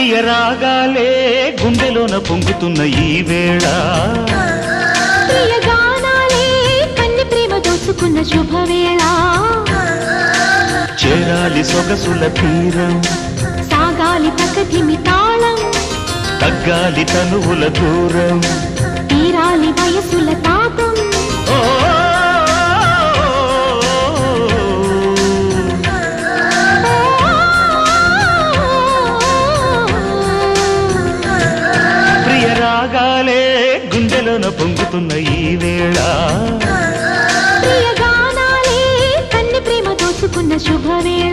ప్రియ రాగాలే గుండెలోన పొంగుతున్న ఈ వేళ ప్రియ గానాలే కన్ని ప్రేమ దోచుకున్న శుభవేళ చేరాలి సొగసుల తీరం సాగాలి ప్రకృతిమి తాళం తగ్గాలి తనువుల దూరం తీరాలి వయసుల తాపం ప్రియ రాగాలే గుండెలోన పొంగుతున్న ఈ వేళ ప్రియ గానాలే కన్ని ప్రేమ దోచుకున్న శుభవేళ